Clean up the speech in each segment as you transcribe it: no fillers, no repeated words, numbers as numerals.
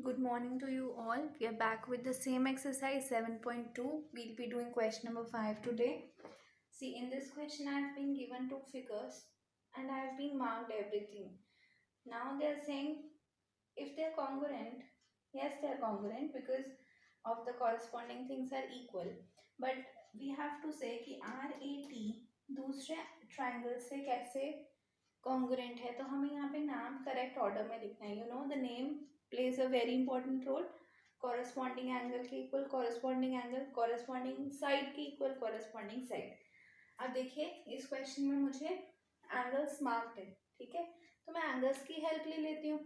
Good morning to you all. We are back with the same exercise 7.2. We'll be doing question number 5 today. See, in this question, I have been given two figures and I have been marked everything. Now they are saying if they are congruent, yes, they are congruent because of the corresponding things are equal. But we have to say कि RAT दूसरे triangle से कैसे congruent है, तो हमें यहाँ पे नाम करेक्ट ऑर्डर में लिखना है. The name plays a very important role. Corresponding angle के equal corresponding angle, corresponding side के इक्वल कॉरस्पॉन्डिंग साइड. अब देखिए इस क्वेश्चन में मुझे एंगल्स मार्क्ड है, ठीक है, तो मैं एंगल्स की हेल्प ले लेती हूँ.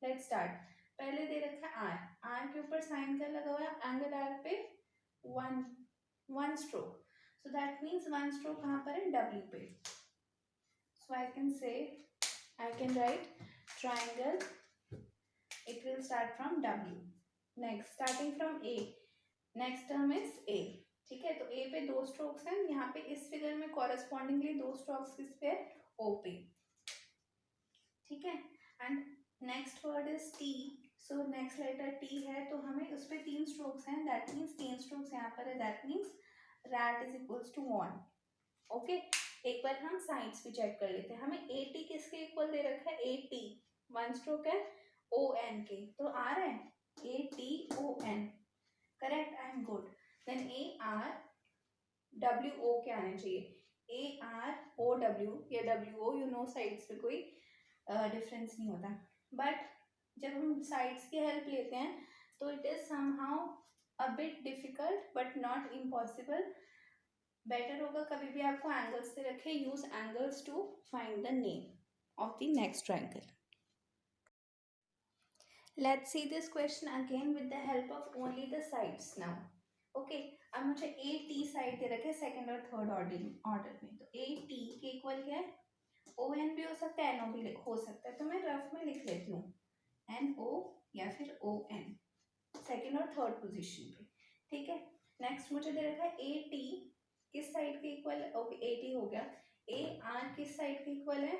Let's start. पहले दे रखा है आर. आर के ऊपर साइन क्या लगा हुआ है? एंगल आर पे one stroke. So that means one stroke कहाँ पर है? डब्ल्यू पे. So I can write triangle. It will start from W. Next, starting from A. Next term is A. ठीक है, तो A पे दो स्ट्रोक्स हैं. यहाँ पे इस फिगर में कॉरेस्पॉन्डिंगली दो स्ट्रोक्स किस पे? O पे. ठीक है. And next word is T. So next letter T है, तो हमें उस पर तीन स्ट्रोक्स हैं. दैट मीन्स तीन स्ट्रोक्स यहाँ पर है. That means rat is equals to 1. ओके, एक बार हम साइड्स भी चेक कर लेते हैं. हमें AT किसके इक्वल दे रखा है? AT वन स्ट्रोक है ON के, तो आ रहा है ATON. Correct, I am good. Then ARWO क्या आना चाहिए? AROW या WO. साइड्स पे कोई डिफरेंस नहीं होता. बट जब हम साइड्स की हेल्प लेते हैं तो it is somehow a bit difficult but not impossible. Better होगा कभी भी आपको एंगल्स से रखे. Use angles to find the name of the next triangle. Let's see this question again with the help of only the sides now. Okay, अब मुझे AT side दे रखे second और थर्ड ऑर्डर में. तो AT के equal क्या है? ON भी हो सकता है, NO भी हो सकता है. तो मैं रफ में लिख लेती हूँ NO या फिर ON सेकंड और थर्ड पोजीशन पे. ठीक है. नेक्स्ट मुझे दे रखा है AT किस साइड के इक्वल है? ओके, AT हो गया. AR किस साइड के इक्वल है?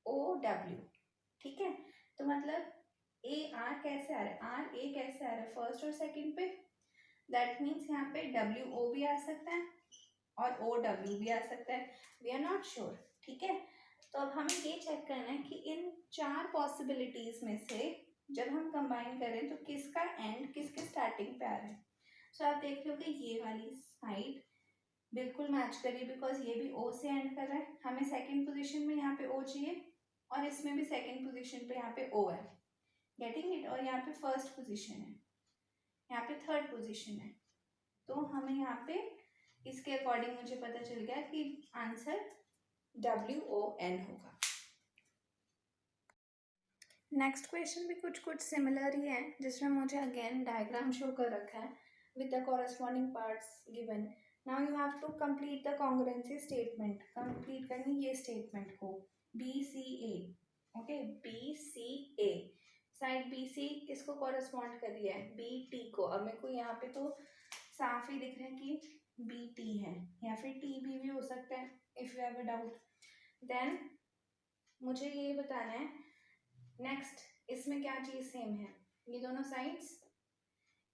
OW. ठीक है, तो मतलब AR कैसे आ रहा है? RA कैसे आ रहा है? फर्स्ट और सेकंड पे. दैट मीन्स यहाँ पे WO भी आ सकता है और OW भी आ सकता है. We are not sure. ठीक है, तो अब हमें ये चेक करना है कि इन चार पॉसिबिलिटीज में से जब हम कंबाइन करें तो किसका एंड किसके स्टार्टिंग पे आ रहा है. सो आप देख लो कि ये वाली साइड बिल्कुल मैच करिए बिकॉज ये भी O से एंड कर रहा है. हमें सेकंड पोजीशन में यहाँ पे O चाहिए और इसमें भी सेकंड पोजीशन पे यहाँ पे O है. Getting it. और यहाँ पे फर्स्ट पोजीशन है, यहाँ पे थर्ड पोजीशन है. तो हमें यहाँ पे इसके अकॉर्डिंग मुझे पता चल गया कि आंसर WON होगा. नेक्स्ट क्वेश्चन भी कुछ सिमिलर ही है जिसमें मुझे अगेन डायग्राम शो कर रखा है with the corresponding parts given. Now you have to complete the congruency statement. complete करनी ये statement को. BCA. Okay, BCA side BC किसको correspond कर रही है? BT को. अब मेरे को यहाँ पे तो साफ ही दिख रहा है कि BT है या फिर TB भी हो सकता है. if you have a doubt then मुझे ये बताना है. नेक्स्ट, इसमें क्या चीज सेम है? ये दोनों साइड्स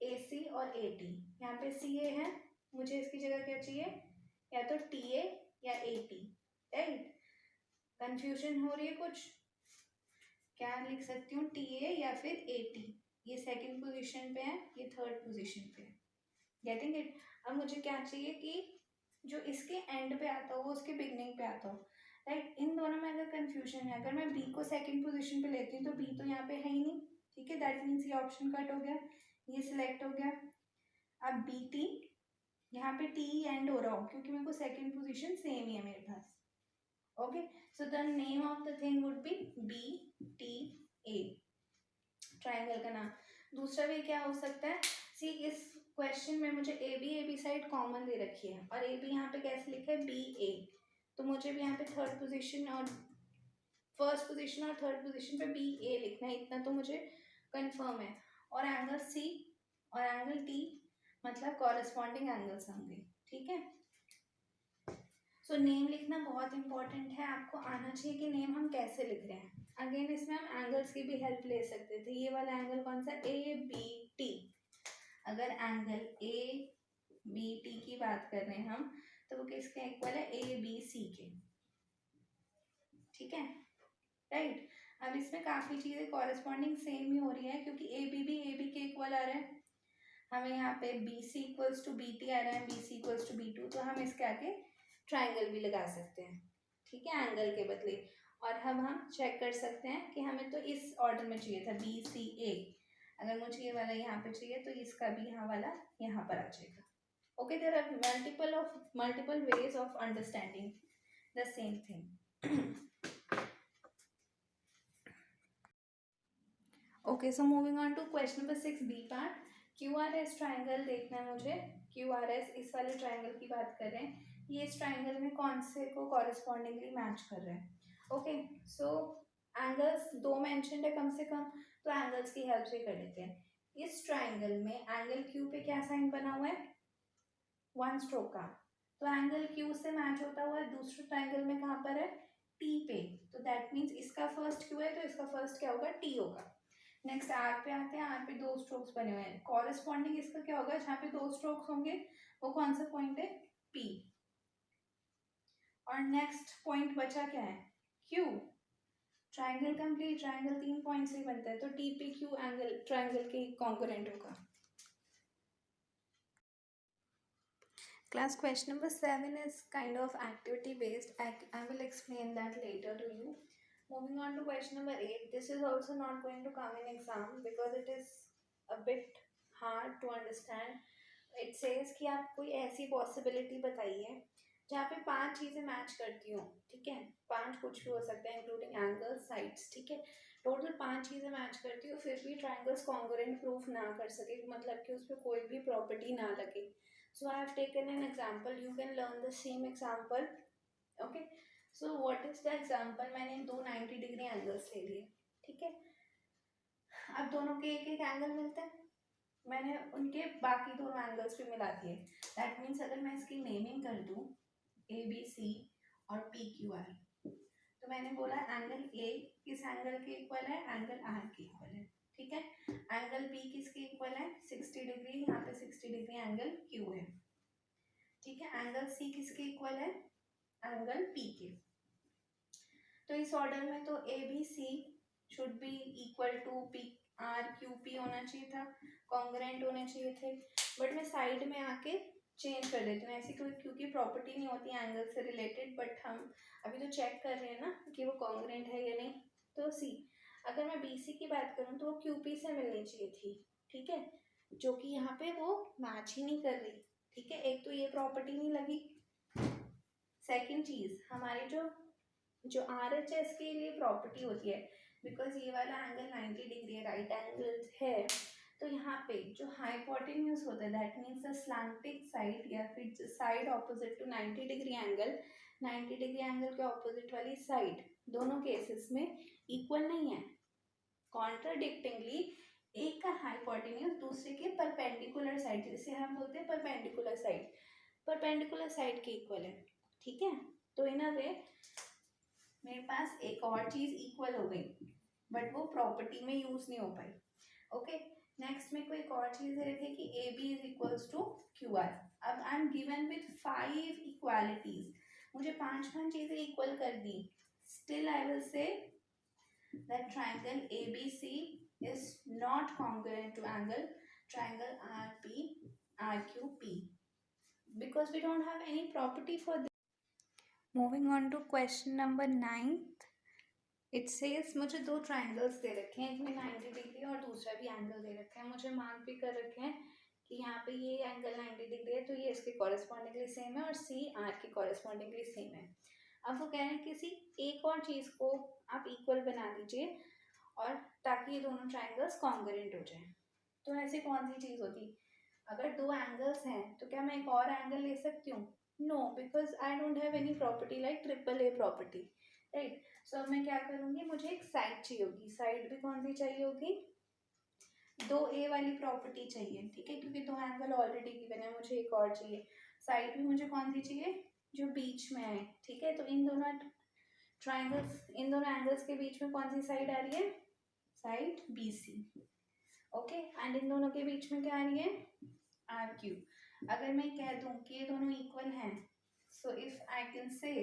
AC और AT. यहाँ पे CA है, मुझे इसकी जगह क्या चाहिए? या तो TA या AT. राइट, कंफ्यूजन हो रही है कुछ? क्या लिख सकती हूँ? TA या फिर AT. ये सेकंड पोजीशन पे है, ये थर्ड पोजीशन पे है. Getting it. अब मुझे क्या चाहिए कि जो इसके एंड पे आता हो वो उसके बिगनिंग पे आता हो. राइट, इन दोनों में अगर कंफ्यूजन है, अगर मैं B को सेकंड पोजीशन पे लेती हूँ तो B तो यहाँ पे है ही नहीं. ठीक है, दैट मीन्स ये ऑप्शन कट हो गया, ये सिलेक्ट हो गया. अब BT यहाँ पे T एंड हो रहा हो क्योंकि मेरे को सेकंड पोजीशन सेम ही है मेरे पास. Okay, so the name of the thing would be BTA. Triangle का नाम. दूसरा वे क्या हो सकता है? सी, इस क्वेश्चन में मुझे AB साइड कॉमन दे रखी है और AB यहाँ पे कैसे लिखा है? BA. तो मुझे भी यहाँ पे थर्ड पोजीशन और फर्स्ट पोजीशन और थर्ड पोजीशन पे BA लिखना है. इतना तो मुझे कंफर्म है. और एंगल C और एंगल T मतलब कॉरेस्पॉन्डिंग एंगल्स होंगे. ठीक है, सो नेम लिखना बहुत इंपॉर्टेंट है, आपको आना चाहिए कि नेम हम कैसे लिख रहे हैं। अगेन इसमें हम एंगल्स की भी हेल्प ले सकते थे। ये वाला एंगल कौन सा, ए बी टी। अगर एंगल ए बी टी की बात कर रहे हैं हम, तो वो किसके इक्वल है, ए बी सी के। ठीक है, राइट। अब इसमें काफी चीजें कॉरेस्पॉन्डिंग सेम ही हो रही है, क्योंकि ए बी के इक्वल आ रहा है। हमें यहाँ पे B C equals to B T आ रहा है, B C equals to B two, तो हम इसके आगे ट्राइंगल भी लगा सकते हैं। ठीक है, एंगल के बदले। और अब हम चेक कर सकते हैं कि हमें तो इस ऑर्डर में चाहिए था, बी सी ए। अगर मुझे ये वाला यहाँ पे चाहिए, तो इसका भी यहाँ वाला यहाँ पर आ जाएगा। Okay, there are multiple ways of understanding the same thing. Okay, so moving on to question number 6 B part. Q R S triangle देखना है मुझे। क्यू आर एस इस वाले ट्राइंगल की बात कर रहे हैं, ये इस ट्राइंगल में कौन से को कॉरेस्पॉन्डिंगली मैच कर रहे हैं। ओके, सो एंगल्स दो मेंशन्ड है कम से कम, तो एंगल्स की हेल्प से कर लेते हैं। इस ट्राइंगल में एंगल क्यू पे क्या साइन बना हुआ है, वन स्ट्रोक का, तो एंगल क्यू से मैच होता हुआ है दूसरे ट्राइंगल में कहाँ पर है, टी पे। तो दैट मीन्स इसका फर्स्ट क्यू है, तो इसका फर्स्ट क्या होगा, टी होगा। नेक्स्ट आर पे आते हैं, आर पे दो स्ट्रोक्स बने हुए हैं, कॉरेस्पॉन्डिंग इसका क्या होगा, जहाँ पे दो स्ट्रोक्स होंगे वो कौन सा पॉइंट है, पी। और नेक्स्ट पॉइंट बचा क्या है, Q. Triangle complete, triangle 3 point से बनता है, तो T P Q angle triangle के कॉन्करेंट होगा। Class question number 7 is kind of activity based. I will explain that later to you. Moving on to question number 8. This is also not going to come in exam because it is a bit hard to understand. It says कि आप कोई ऐसी possibility बताइए जहाँ पे 5 चीज़ें match करती हो। ठीक है, 5 कुछ भी हो सकता है इंक्लूडिंग एंगल्स, साइड्स। ठीक है, टोटल 5 चीज़ें मैच करती हो, फिर भी ट्राइंगल्स कॉन्ग्रुएंट प्रूफ ना कर सके, मतलब कि उस पर कोई भी प्रॉपर्टी ना लगे। So I have taken an example. You can learn the same example. Okay. So what is the example? मैंने दो 90 डिग्री एंगल्स ले लिए। ठीक है, अब दोनों के एक एक एंगल मिलते हैं, मैंने उनके बाकी दोनों एंगल्स भी मिला दिए। दैट मीन्स अगर मैं इसकी नेमिंग कर दूँ ए बी सी और पी क्यू आर, तो मैंने बोला एंगल ए किस एंगल के इक्वल है, एंगल आर के इक्वल है। ठीक है, एंगल बी किसके इक्वल है, 60 डिग्री, यहाँ पे 60 डिग्री एंगल क्यू है। ठीक है, एंगल सी किसके इक्वल है, एंगल पी के। तो इस ऑर्डर में तो A B C should be equal to P R Q P होना चाहिए था, कॉन्ग्रुएंट होने चाहिए थे। बट मैं साइड में आके चेंज कर देती हूँ, ऐसी कोई क्योंकि प्रॉपर्टी नहीं होती एंगल से रिलेटेड, बट हम अभी तो चेक कर रहे हैं ना कि वो कॉन्ग्रुएंट है या नहीं। तो सी, अगर मैं बी सी की बात करूँ तो वो क्यू पी से मिलनी चाहिए थी। ठीक है, जो कि यहाँ पे वो मैच ही नहीं कर रही। ठीक है, एक तो ये प्रॉपर्टी नहीं लगी। सेकंड चीज, हमारी जो आर एच एस के लिए प्रॉपर्टी होती है, बिकॉज ये वाला एंगल 90 डिग्री है, राइट एंगल है, तो यहाँ पे जो हाइपोटेन्यूज होता है that means the slanting side या फिर side opposite to 90 degree angle, 90 degree angle के ऑपोजिट वाली साइड दोनों केसेस में इक्वल नहीं है। कॉन्ट्राडिक्टिंगली एक का हाइपोटेन्यूज दूसरे के परपेंडिकुलर साइड, जिसे हम बोलते हैं परपेंडिकुलर साइड, परपेंडिकुलर साइड के इक्वल है। ठीक है, तो इन अ वे मेरे पास एक और चीज इक्वल हो गई, बट वो प्रॉपर्टी में यूज नहीं हो पाई। ओके, नेक्स्ट में कोई एक और चीज है कि A B is equals to Q R. अब I am given with 5 equalities, मुझे 5 चीजें इक्वल कर दी, still I will say that triangle ABC is not congruent to angle triangle RQP because we don't have any property for this. Moving on to question number 9. It says मुझे दो triangles दे रखे हैं, एक में 90 degree और दूसरा भी angle दे रखा है, मुझे मार्क भी कर रखे हैं कि यहाँ पे ये एंगल 90 डिग्री है तो ये इसके कॉरेस्पॉन्डिंगली सेम है और सी आर के कॉरेस्पॉन्डिंगली सेम है। अब वो कह रहे हैं किसी एक और चीज़ को आप इक्वल बना दीजिए और ताकि ये दोनों ट्राइंगल्स कॉन्ग्रुएंट हो जाएं। तो ऐसी कौन सी चीज़ होती, अगर दो एंगल्स हैं तो क्या मैं एक और एंगल ले सकती हूँ, no, because I don't have any property like triple A property, right. So अब मैं क्या करूँगी, मुझे एक साइड चाहिए होगी, साइड भी कौन सी चाहिए होगी, दो ए वाली प्रॉपर्टी चाहिए। ठीक है, क्योंकि दो एंगल ऑलरेडी गिवन है, मुझे एक और चाहिए, साइड भी मुझे कौन सी चाहिए, जो बीच में है, ठीक है। तो इन दोनों ट्राइंगल्स, इन दोनों एंगल्स के बीच में कौन सी साइड आ रही है, side BC, okay. And in दोनों के बीच में क्या आ रही है, RQ। अगर मैं कह दूं कि ये दोनों इक्वल हैं, so if I can say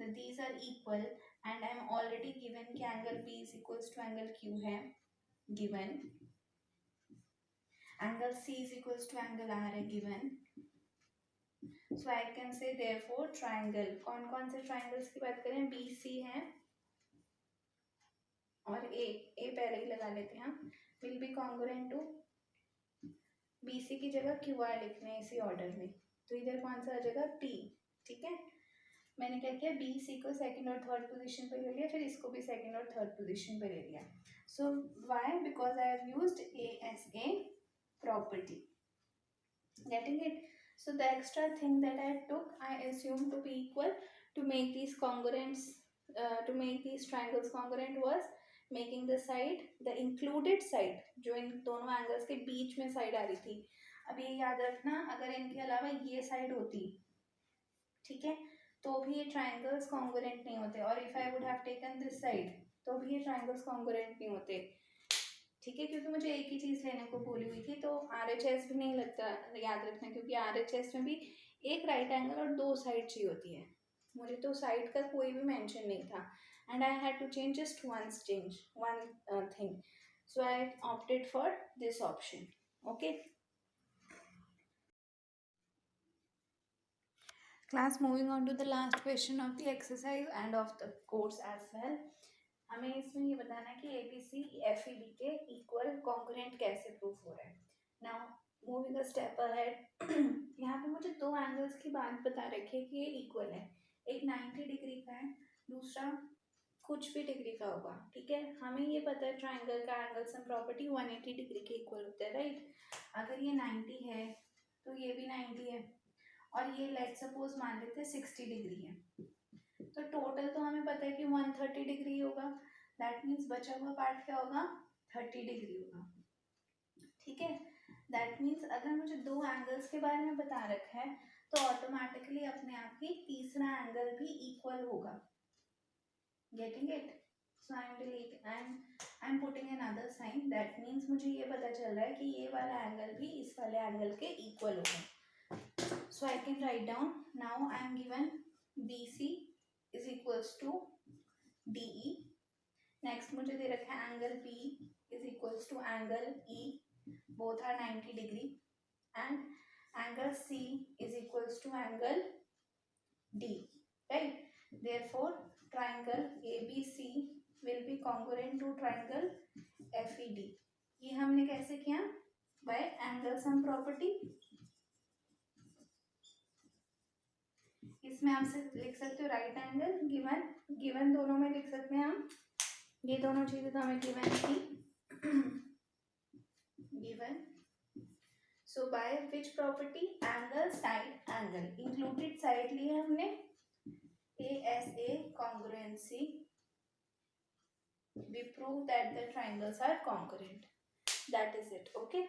that these are equal and I am already given कि angle P is equals to angle Q है given, angle C is equals to angle R है given, so I can say therefore triangle, कौन कौन से triangles की बात करें, BC है और A पहले ही लगा लेते हैं हम, will be congruent to, BC की जगह QR लिखने हैं इसी ऑर्डर में, तो इधर कौन सा आ जाएगा P, ठीक है। मैंने क्या किया, BC को सेकंड और थर्ड पोजीशन पे ले लिया, फिर इसको भी सेकंड और थर्ड पोजीशन पे ले लिया। So why, because I have used A as a property, getting it। So the extra thing that I took, I assumed to be equal to make these congruents, to make these triangles congruent was making the side, the included side, जो इन दोनों angles के बीच में side आ रही थी। अब ये याद रखना, अगर इनके अलावा ये साइड होती, ठीक है, तो भी ये ट्राइंगल्स कॉन्ग्रुएंट नहीं होते, और if I would have taken this side तो भी ये ट्राइंगल्स कॉन्ग्रुएंट नहीं होते, ठीक है। क्योंकि मुझे एक ही चीज़ लेने को बोली हुई थी, तो RHS भी नहीं लगता, याद रखना, क्योंकि RHS में भी एक राइट एंगल और दो साइड चाहिए होती है, मुझे तो साइड का कोई भी मेंशन नहीं था, and I had to change just one thing, so I opted for this option, okay. Class, moving on to the last question of the exercise and of the course as well। हमें इसमें ये बताना है कि ABC FED के equal congruent कैसे proof हो रहा है। Now moving a step ahead, यहाँ पे मुझे दो एंगल्स की बात बता रखी है कि ये इक्वल है, एक 90 डिग्री का है, दूसरा कुछ भी डिग्री का होगा, ठीक है। हमें ये पता है ट्राइंगल का एंगल सम प्रॉपर्टी 180 डिग्री के इक्वल होता है, राइट। अगर ये 90 है तो ये भी 90 है, और ये लेट सपोज मान लेते हैं 60 डिग्री है, तो टोटल तो हमें पता है कि 130 डिग्री होगा, दैट मीन्स बचा हुआ पार्ट क्या होगा, 30 डिग्री होगा, ठीक है। दैट मीन्स अगर मुझे दो एंगल्स के बारे में बता रखा है तो ऑटोमेटिकली अपने आप ही तीसरा एंगल भी इक्वल होगा, getting it. So I am putting another sign, that means मुझे ये पता चल रहा है कि ये वाला एंगल भी इस वाले एंगल के इक्वल होगा। So I can write down, now I am given BC is equals to DE, next मुझे दे रखा है angle B is equals to angle E, both are 90 degree, and angle C is equals to angle D, right। Therefore triangle ABC will be congruent to triangle FED। ये हमने कैसे किया, by angle sum property। इसमें आप सिर्फ लिख सकते हो राइट एंगल गिवन, गिवन दोनों में लिख सकते हैं हम, ये दोनों चीजें तो हमें गिवन थी, given. So by which property, angle side angle, included side लिए हमने, A as a congruency, we prove that the triangles are congruent, that is it, okay।